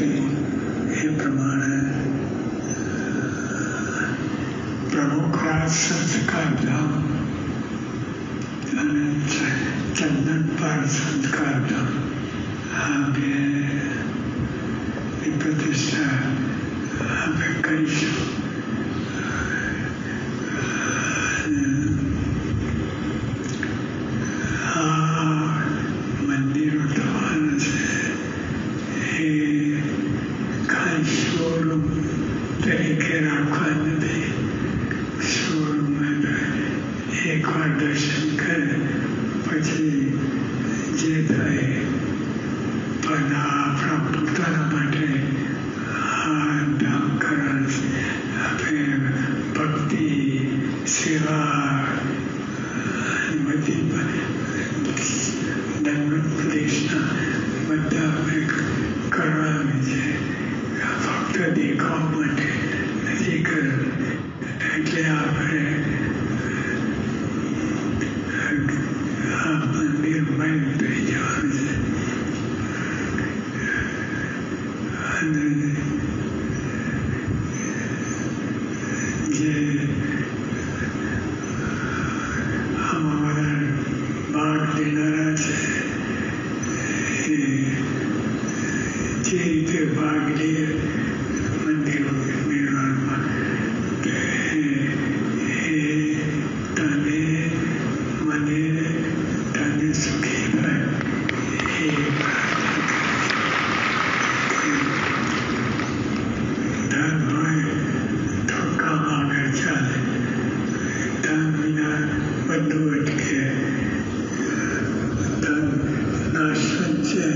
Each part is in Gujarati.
એ પ્રમાણે પ્રમુખ રાજ સંસ્કારધામ અને ચંદનપાળ સંસ્કારધામ આ બેની પ્રતિષ્ઠા આપણે કરીશું. મંદિરો થવાના છે એ ખાલી શોરૂમ તરીકે રાખવા નથી. શોરૂમમાં એકવાર દર્શન કરે પછી જે થાય પણ આપણા પોતાના માટે આ ધામ કરવાનું આપણે ભક્તિ સેવા બધી દંડ પ્રદેશના બધા આપણે કરવાની છે. ફક્ત દેખાવ માટે નથી કરવું. એટલે આપણે આ મંદિર બંધ થઈ જવાનું છે. અને જે અમારા ભાગ લેનારા છે એ જે રીતે ભાગ લે મંદિરો નિર્માણમાં તને સુખી થાય એ ધન હોય તો કામ આગળ ચાલે. ધન વિના બધું અટકે. ધન નાશન છે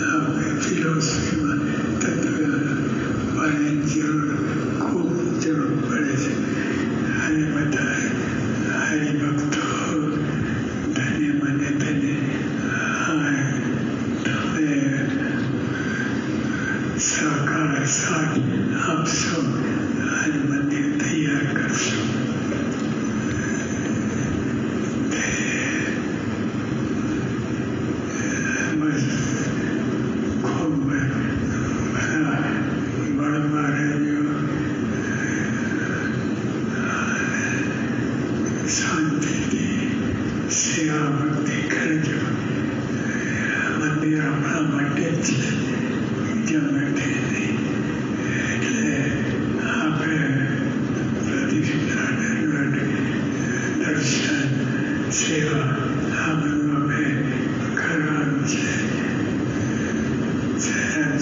આપણે ફિલોસોફીમાં તત્વની જરૂર ખૂબ જરૂર પડે છે. અને બધા હરિભક્તો ધન્ય મને તમે સહકાર સાથ આપશો અને મંદિર તૈયાર કરશો. ખૂબ બધા બળમાં રહેજો. શાંતિથી સેવા ભક્તિ કરજો. મંદિર આપણા માટે જ છે, બીજા માટે નહીં. એટલે આપણે પ્રતિષ્ઠા દર્શન સેવા આ બધું આપણે કરવાનું છે.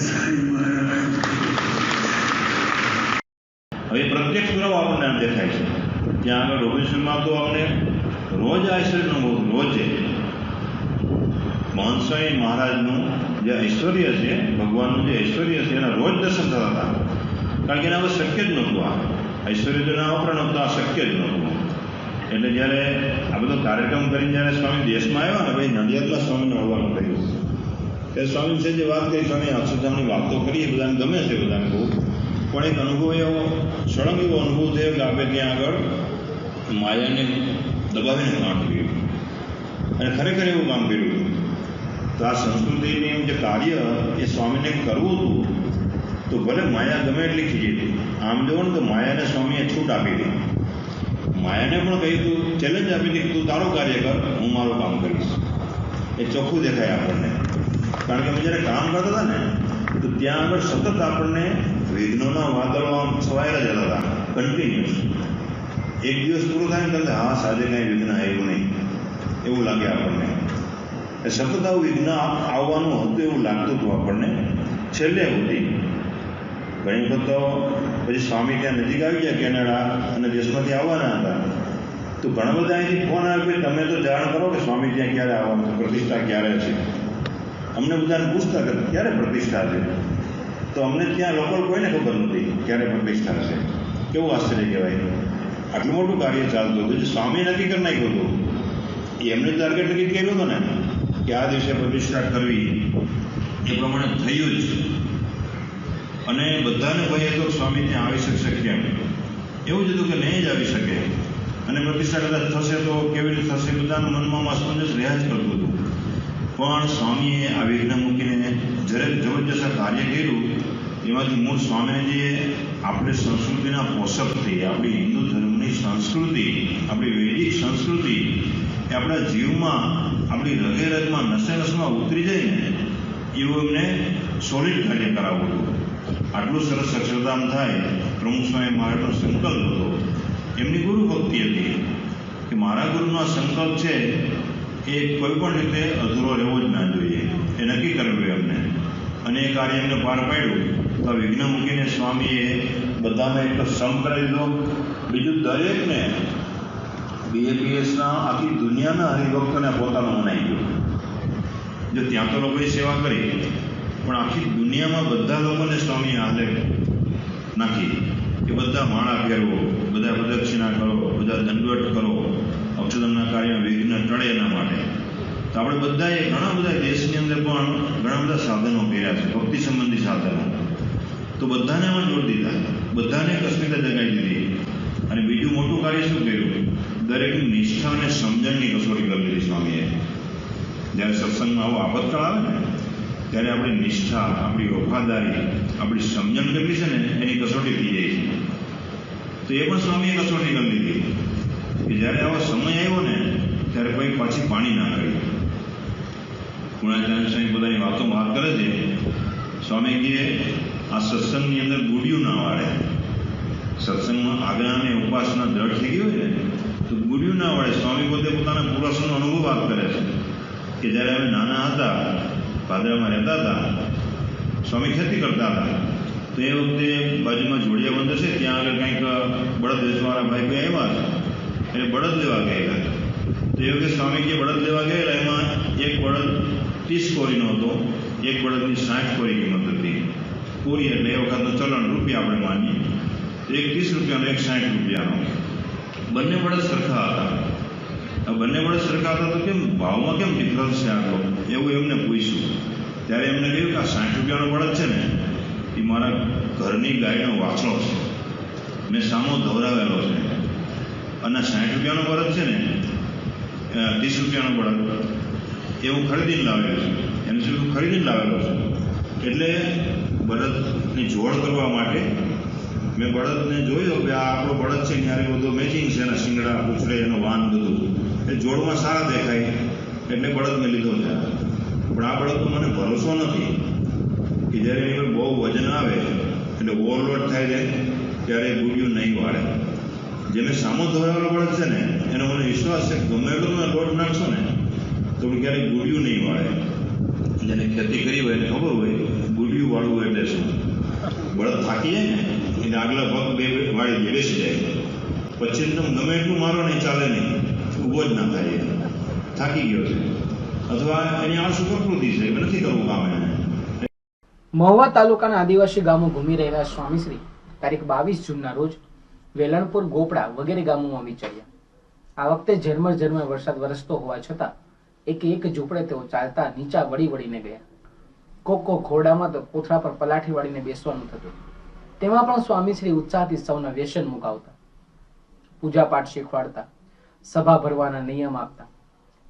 સાંઈ મહારાજ હવે પ્રત્યક્ષ પુરાવો આપણને આમ દેખાય છે. ત્યાં આગળ રોબિન્સનમાં તો આપણે રોજ આશ્ચર્યનો રોજે મહંત સ્વામી મહારાજનું જે ઐશ્વર્ય છે, ભગવાનનું જે ઐશ્વર્ય છે એના રોજ દર્શન થતા હતા. કારણ કે એના હવે શક્ય જ નહોતું. આ ઐશ્વર્ય જો ના વપરાય નહોતું, આ શક્ય જ નહોતું. એટલે જ્યારે આ બધો કાર્યક્રમ કરીને જ્યારે સ્વામી દેશમાં આવ્યા ને ભાઈ નડિયાદમાં સ્વામીને મળવાનું થયું. ત્યારે સ્વામી છે જે વાત કરી, સ્વામી અક્ષરધામની વાતો કરીએ, બધાને ગમે છે, બધાને બહુ. પણ એક અનુભવ એવો સળંગ એવો અનુભવ થયો કે આપણે ત્યાં આગળ માયાને દબાવીને કામ કર્યું અને ખરેખર એવું કામ કર્યું. તો આ સંસ્કૃતિનું જે કાર્ય એ સ્વામીને કરવું હતું તો ભલે માયા ગમે એટલી ખીજી હતી. આમ જોવો ને તો માયાને સ્વામીએ છૂટ આપી હતી. માયાને પણ કહ્યું તું, ચેલેન્જ આપી હતી કે તું તારું કાર્ય કર, હું મારું કામ કરીશ. એ ચોખ્ખું દેખાય આપણને. કારણ કે અમે જ્યારે કામ કરતા હતા ને તો ત્યાં આગળ સતત આપણને વિઘ્નોના વાદળો આમ છવાયેલા જતા હતા, કન્ટિન્યુઅસ. એક દિવસ પૂરો થાય ને તમને હા સાજે કાંઈ વિઘ્ન આવ્યું નહીં એવું લાગે આપણને. એ સતત આવું વિઘ્ન આવવાનું હતું એવું લાગતું હતું આપણને. છેલ્લે સુધી ઘણી વખત તો પછી સ્વામી ત્યાં નજીક આવી ગયા કેનેડા અને દેશમાંથી આવવાના હતા. તો ઘણા બધા અહીંથી ફોન આવે કે તમે તો જાણ કરો કે સ્વામી ત્યાં ક્યારે આવવાનું છે, પ્રતિષ્ઠા ક્યારે છે. અમને બધાને પૂછતા કે ક્યારે પ્રતિષ્ઠા છે. તો અમને ત્યાં લોકલ કોઈને ખબર નથી ક્યારે પ્રતિષ્ઠા છે. કેવું આશ્ચર્ય કહેવાય. આટલું મોટું કાર્ય ચાલતું હતું જે સ્વામી નક્કી કરી નાખ્યું હતું. એમને ટાર્ગેટ નક્કી કર્યું હતું ને કે આ દિવસે પ્રતિષ્ઠા કરવી, એ પ્રમાણે થયું જ. અને બધાને કહીએ તો સ્વામી ત્યાં આવી શકશે કેમ, એવું જ હતું કે નહીં જ આવી શકે. અને પ્રતિષ્ઠા કદાચ થશે તો કેવી રીતે થશે, બધાના મનમાં અસમંજસ રહ્યા જ કરતું હતું. પણ સ્વામીએ આ વિઘ્ન મૂકીને જબરજસ્ત કાર્ય કર્યું એમાંથી મૂળ સ્વામીજીએ આપણે સંસ્કૃતિના પોષક થઈ, આપણી હિન્દુ ધર્મની સંસ્કૃતિ, આપણી વૈદિક સંસ્કૃતિ એ આપણા જીવમાં, આપણી રગે રગમાં, નસે નસમાં ઉતરી જાય ને એવું એમને સોલિડ કાર્ય કરાવવું હતું. આટલું સરસ અક્ષરધામ થાય, પ્રમુખ સ્વામી મહારાજનો સંકલ્પ હતો. એમની ગુરુ ભક્તિ હતી કે મારા ગુરુનો આ સંકલ્પ છે એ કોઈ પણ રીતે અધૂરો રહેવો જ ના જોઈએ, એ નક્કી કરવું એમને. અને એ કાર્ય એમને પાર પાડ્યું. તો વિઘ્ન મૂકીને સ્વામીએ બધાને એક સંપ કરી દીધો. બીજું, દરેકને BAPSના આખી દુનિયાના હરિભક્તોને પોતાનો મનાઈ ગયો. જો ત્યાં તો લોકોએ સેવા કરી, પણ આખી દુનિયામાં બધા લોકોને સ્વામીએ હાલે નાખી કે બધા માળા ફેરવો, બધા પ્રદક્ષિણા કરો, બધા દંડવટ કરો, અક્ષરધામના કાર્ય વિઘ્ન ટળે એના માટે. તો આપણે બધાએ ઘણા બધા દેશની અંદર પણ ઘણા બધા સાધનો કર્યા છે, ભક્તિ સંબંધી સાધનો. તો બધાને એમાં જોડી દીધા, બધાને કસ્મિતા જગાવી દીધી. અને બીજું મોટું કાર્ય શું કર્યું? દરેકની નિષ્ઠા અને સમજણની કસોટી કરી દીધી સ્વામીએ. જ્યારે સત્સંગમાં આવો આપતકાળ આવે ને ત્યારે આપણી નિષ્ઠા, આપણી વફાદારી, આપણી સમજણ કેટલી છે ને એની કસોટી થઈ જાય છે. તો એ પણ સ્વામીએ કસોટી કરી લીધી કે જ્યારે આવો સમય આવ્યો ને ત્યારે કોઈ પાછી પાણી ના કરી. પૂર્ણાચાર્ય સ્વામી પોતાની વાતોમાં વાત કરે છે. સ્વામી કહે આ સત્સંગની અંદર ગુડિયું ના વાળે. સત્સંગમાં આજ્ઞા અને ઉપાસના દ્રઢ થઈ ગઈ હોય ને તો ગુડિયું ના વાળે. સ્વામી પોતે પોતાના પુરુષનો અનુભવ વાત કરે છે કે જ્યારે અમે નાના હતા, પાદરામાં રહેતા હતા, સ્વામી ખેતી કરતા હતા. તો એ વખતે બાજુમાં જોડિયા બંદર છે, ત્યાં આગળ કંઈક બળદ વેચવાવાળા ભાઈ કોઈ આવ્યા એટલે બળદ લેવા ગયેલા. તો એ વખતે સ્વામી જે બળદ લેવા ગયેલા એમાં એક બળદ 30 કોરીનો હતો, એક બળદની 60 કોરી કિંમત હતી. કોરી એટલે એ વખતનો ચલણ રૂપિયા આપણે માનીએ તો એક 30 રૂપિયાનો, એક 60 રૂપિયાનો. બંને બળદ સરખા હતા. બંને બળદ સરખા હતા તો કેમ ભાવમાં કેમ ડિફરન્સ છે આટલો, એવું એમને પૂછ્યું. ત્યારે એમને કહ્યું કે આ 60 રૂપિયાનો બળદ છે ને એ મારા ઘરની ગાયનો વાછડો છે, મેં સામો ધવરાવેલો છે. અને 60 રૂપિયાનો બળદ છે ને 30 રૂપિયાનો બળદ એ હું ખરીદીને લાવેલો છું, એમ શું ખરીદીને લાવેલો છું. એટલે બળદની જોડ કરવા માટે મેં બળદને જોયો કે આ આપણો બળદ છે ત્યારે બધું મેચિંગ છે, એના શિંગડા, પૂછડે, એનો વાન બધું એ જોડમાં સારા દેખાય એટલે બળદ મેં લીધો છે. પણ આ બળદનો મને ભરોસો નથી કે જ્યારે એની પર બહુ વજન આવે એટલે ઓવરલોડ થાય છે ત્યારે ગુડિયું નહીં વાળે. જે મેં સામો ધોરાવેલો બળદ છે ને એનો મને વિશ્વાસ છે કે ગમે એટલો તમે લોડ નાખશો ને તો ક્યારેય ગુડિયું નહીં વાળે. જેને ખેતી કરી હોય એને ખબર હોય ગુડિયું વાળવું એટલે શું. બળદ થાકી જાય ને એટલે આગલા પગ બે વાળી દે, બેસી જાય. પછી તમે ગમે એટલું મારો નહીં, ચાલે નહીં, ઊભો જ ના થાય, થાકી ગયો છે અથવા એની આળસુ પ્રકૃતિ છે, નથી કરવું કામ એને. મહુવા તાલુકાના આદિવાસી ગામો ઘૂમી રહેલા સ્વામીશ્રી તારીખ 22 જૂનના રોજ વેલણપુર, ગોપડા વગેરે ગામોમાં વિચર્યા. આ વખતે ઝરમર વરસાદ વરસતો હોવા છતાં એક ઝૂંપડે તેઓ ચાલતા નીચા વળીને ગયા. કોક ઘોડામાં તો કોથળા પર પલાઠી વાળીને બેસવાનું થતું. તેમાં પણ સ્વામીશ્રી ઉત્સાહથી સૌના વ્યસન મુકાવતા, પૂજાપાઠ શીખવાડતા, સભા ભરવાના નિયમ આપતા.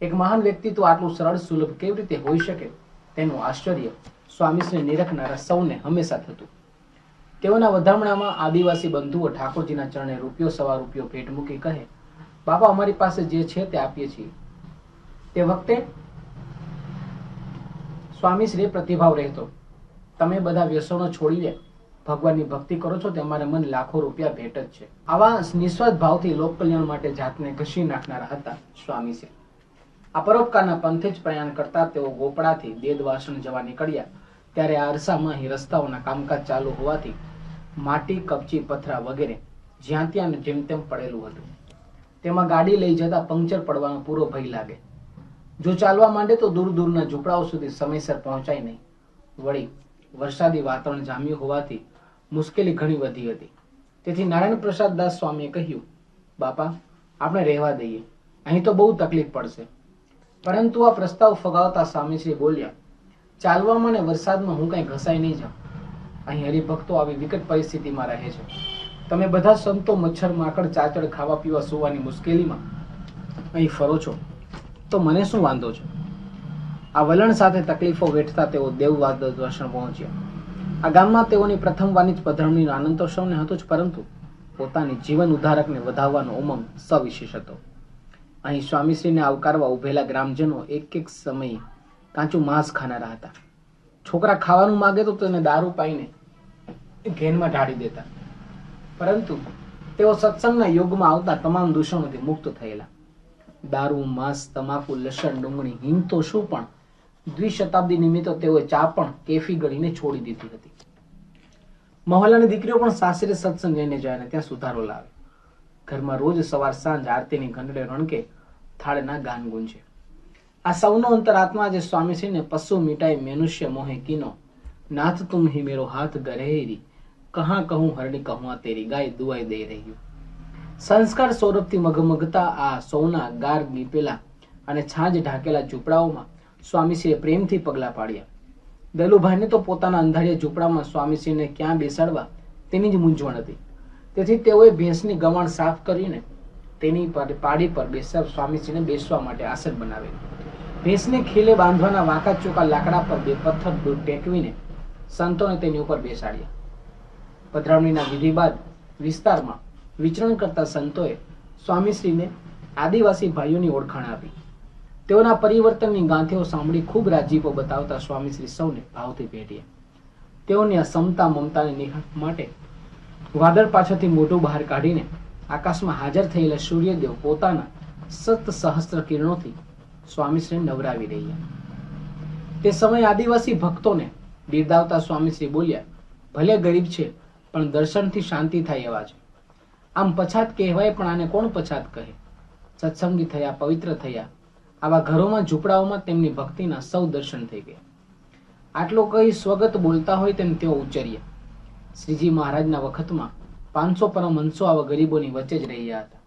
એક મહાન વ્યક્તિત્વ આટલું સરળ સુલભ કેવી રીતે હોઈ શકે તેનું આશ્ચર્ય સ્વામીશ્રી નિરખનારા સૌને હંમેશા થતું. તેઓના વધામણામાં આદિવાસી બંધુઓ ઠાકોરજીના ચરણે રૂપિયો સવા રૂપિયો ભેટ મૂકી કહે, બાપા અમારી પાસે જે છે તે આપીએ છીએ. તે વખતે સ્વામીશ્રી પ્રતિભાવ રહેતો, તમે બધા વ્યસનો છોડીને ભગવાનની ભક્તિ કરો છો તે અમારે મન લાખો રૂપિયા ભેટ જ છે. આવા નિસ્વાર્થ ભાવથી લોક કલ્યાણ માટે જાતને ઘસી નાખનારા હતા સ્વામીશ્રી. આ પરોપકારના પંથે જ પ્રયાણ કરતા તેઓ ગોપડાથી દેદવાસણ જવા નીકળ્યા ત્યારે આ અરસામાં રસ્તાઓના કામકાજ ચાલુ હોવાથી માટી, કપચી, પથરા વગેરે જ્યાં ત્યાં જેમ તેમ પડેલું હતું. તેમાં ગાડી લઈ જતા પંક્ચર પડવાનો પૂરો ભય લાગે. જો ચાલવા માંડે તો દૂર દૂરના ઝૂંપડાઓ સુધી સમયસર પહોંચાય નહીં. વળી વરસાદી વાતાવરણ જામ્યું હોવાથી મુશ્કેલી ઘણી વધી હતી. તેથી નારાયણ પ્રસાદ દાસ સ્વામીએ કહ્યું, બાપા આપણે રહેવા દઈએ, અહીં તો બહુ તકલીફ પડશે. પરંતુ આ પ્રસ્તાવ ફગાવતા સ્વામીશ્રી બોલ્યા, ચાલવામાં ને વરસાદમાં હું કઈ ઘસાઈ નહીં જાઉં. અહીં હરિભક્તો આવી વિકટ પરિસ્થિતિમાં રહે છે. તમે બધા સંતો મચ્છર, માકડ, ચાચડ ખાવા પીવા સુવાની મુશ્કેલીમાં અહીં ફરો છો તો મને શું વાંધો છે. આ વલણ સાથે તકલીફો વેઠતા તેઓ દેવવાદ દર્શન પહોંચ્યા. આ ગામમાં તેઓની પ્રથમ વારની જ પધરામણીનો આનંદ તો સૌને હતો જ, પરંતુ પોતાની જીવન ઉદ્ધારકને વધાવવાનો ઉમંગ સવિશેષ હતો. અહીં સ્વામીશ્રીને આવકારવા ઉભેલા ગ્રામજનો એક એક સમયે કાચું માંસ ખાનારા હતા. છોકરા ખાવાનું માંગે તો તેને દારૂ પાઈને ઘેનમાં ઢાળી દેતા, પરંતુ તેઓ સત્સંગના યોગમાં આવતા તમામ દૂષણોથી મુક્ત થયેલા. દારૂ, માંસ, તમાકુ, લસણ, ડુંગળી, હિંગ તો શું પણ દ્વિશતાબ્દી નિમિત્તે તેઓએ ચા પણ કેફી ગળીને છોડી દીધી હતી. મહોલ્લાની દીકરીઓ પણ સાસરે સત્સંગ લઈને જાય ને ત્યાં સુધારો લાવે. ઘરમાં રોજ સવાર સાંજ આરતીની ઘંટડે રણકે, થાળના ગાન ગુંજે. આ સૌનો અંતરાત્મા જે સ્વામીશ્રીને પશુ મિટાઈ મનુષ્ય મોહે કીનો, નાથ તુમ હી મેરો હાથ ગરેરી, કહા કહું હરણી કહું તેરી, ગાય દુઆઈ દઈ રહ્યું. સંસ્કાર સૌરભથી મગમગતા આ સૌના ગાર ગીપેલા અને છાંજ ઢાકેલા ઝૂંપડાઓમાં સ્વામીશ્રીએ પ્રેમથી પગલા પાડ્યા. દલુભાઈને તો પોતાના અંધારિયા ઝૂંપડામાં સ્વામીશ્રીને ક્યાં બેસાડવા તેની જ મૂંઝવણ હતી. તેથી તેઓએ ભેંસની ગવાણ સાફ કરીને તેની પાડી પર સ્વામીશ્રીને બેસવા માટે આસન બનાવેલું. ભેંસને ખીલે બાંધવાના વાંકા ચોકા લાકડા પર બે પથ્થર ટેકવીને સંતોને તેની ઉપર બેસાડ્યા. પધરામણીના વિધિ બાદ વિસ્તારમાં વિચરણ કરતા સંતોએ સ્વામીશ્રીને આદિવાસી ભાઈઓની ઓળખાણ આપી. તેઓના પરિવર્તનની ગાંઠીઓ સાંભળી ખૂબ રાજીપો બતાવતા સ્વામીશ્રી સૌને ભાવથી ભેટ્યા. તેઓની આ સમતા મમતાની નિખાર માટે વાદળ પાછળથી મોઢું બહાર કાઢીને આકાશમાં હાજર થયેલા સૂર્યદેવ પોતાના સત સહસ્ત્ર કિરણોથી સ્વામીશ્રીને નવરાવી રહ્યા. તે સમયે આદિવાસી ભક્તોને બિરદાવતા સ્વામીશ્રી બોલ્યા, ભલે ગરીબ છે પણ દર્શનથી શાંતિ થાય એવા છે. આમ પછાત કહેવાય પણ આને કોણ પછાત કહે? સત્સંગી થયા, પવિત્ર થયા. આવા ઘરોમાં ઝૂંપડાઓમાં તેમની ભક્તિના સૌ દર્શન થઈ ગયા. આટલો કહી સ્વગત બોલતા હોય તેમ તેઓ ઉચ્ચર્યા. શ્રીજી મહારાજના વખતમાં 500 પરમહંસો આવા ગરીબોની વચ્ચે જ રહ્યા હતા.